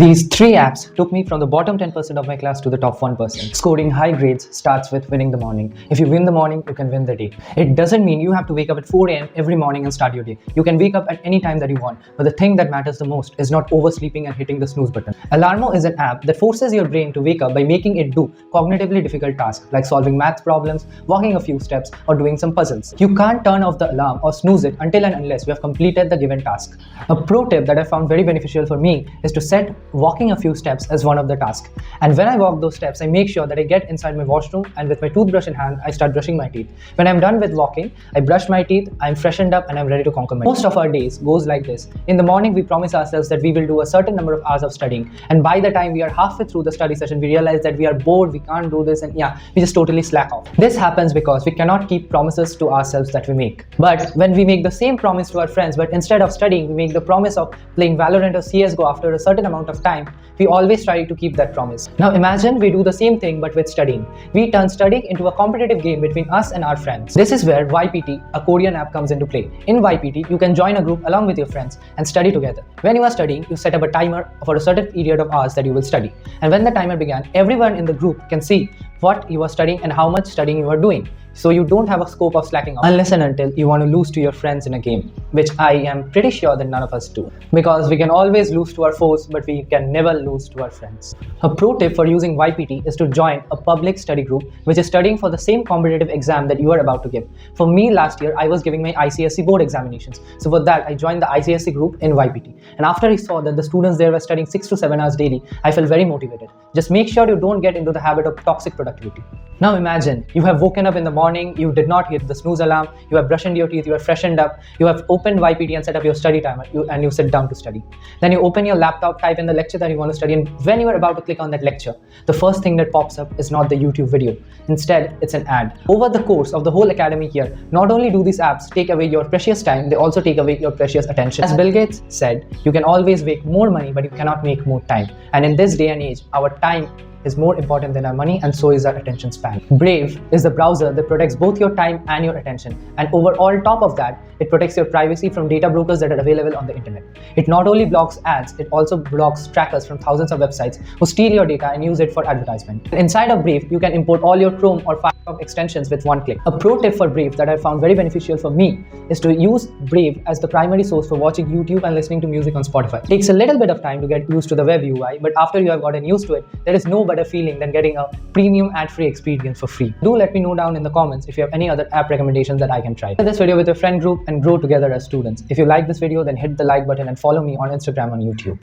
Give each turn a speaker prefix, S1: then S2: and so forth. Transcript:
S1: These three apps took me from the bottom 10% of my class to the top 1%. Scoring high grades starts with winning the morning. If you win the morning, you can win the day. It doesn't mean you have to wake up at 4 a.m. every morning and start your day. You can wake up at any time that you want. But the thing that matters the most is not oversleeping and hitting the snooze button. Alarmo is an app that forces your brain to wake up by making it do cognitively difficult tasks like solving math problems, walking a few steps, or doing some puzzles. You can't turn off the alarm or snooze it until and unless you have completed the given task. A pro tip that I found very beneficial for me is to set walking a few steps as one of the tasks. And when I walk those steps, I make sure that I get inside my washroom and with my toothbrush in hand, I start brushing my teeth. When I'm done with walking, I brush my teeth, I'm freshened up, and I'm ready to conquer my day. Most of our days goes like this. In the morning, we promise ourselves that we will do a certain number of hours of studying. And by the time we are halfway through the study session, we realize that we are bored, we can't do this, and we just totally slack off. This happens because we cannot keep promises to ourselves that we make. But when we make the same promise to our friends, but instead of studying, we make the promise of playing Valorant or CSGO after a certain amount of time, we always try to keep that promise. Now imagine we do the same thing but with studying. We turn studying into a competitive game between us and our friends. This is where YPT, a Korean app, comes into play. In YPT, you can join a group along with your friends and study together. When you are studying, you set up a timer for a certain period of hours that you will study. And when the timer began, everyone in the group can see what you are studying and how much studying you are doing. So you don't have a scope of slacking off unless and until you want to lose to your friends in a game, which I am pretty sure that none of us do. Because we can always lose to our foes, but we can never lose to our friends. A pro tip for using YPT is to join a public study group which is studying for the same competitive exam that you are about to give. For me, last year, I was giving my ICSE board examinations. So for that, I joined the ICSE group in YPT. And after I saw that the students there were studying 6 to 7 hours daily, I felt very motivated. Just make sure you don't get into the habit of toxic productivity. Now imagine you have woken up in the morning, you did not hit the snooze alarm, you have brushed your teeth, you are freshened up, you have opened YPT and set up your study timer, and you sit down to study. Then you open your laptop, type in the lecture that you want to study, and when you are about to click on that lecture, the first thing that pops up is not the YouTube video. Instead, it's an ad. Over the course of the whole academic year, not only do these apps take away your precious time, they also take away your precious attention. As Bill Gates said, you can always make more money, but you cannot make more time. And in this day and age, our time is more important than our money, and so is our attention span. Brave is the browser that protects both your time and your attention, and over all top of that, it protects your privacy from data brokers that are available on the internet. It not only blocks ads, it also blocks trackers from thousands of websites who steal your data and use it for advertisement. Inside of Brave, you can import all your Chrome or Firefox extensions with one click. A pro tip for Brave that I found very beneficial for me is to use Brave as the primary source for watching YouTube and listening to music on Spotify. It takes a little bit of time to get used to the web UI, but after you have gotten used to it, there is no better feeling than getting a premium ad-free experience for free. Do let me know down in the comments if you have any other app recommendations that I can try. Share this video with your friend group and grow together as students. If you like this video, then hit the like button and follow me on Instagram and YouTube.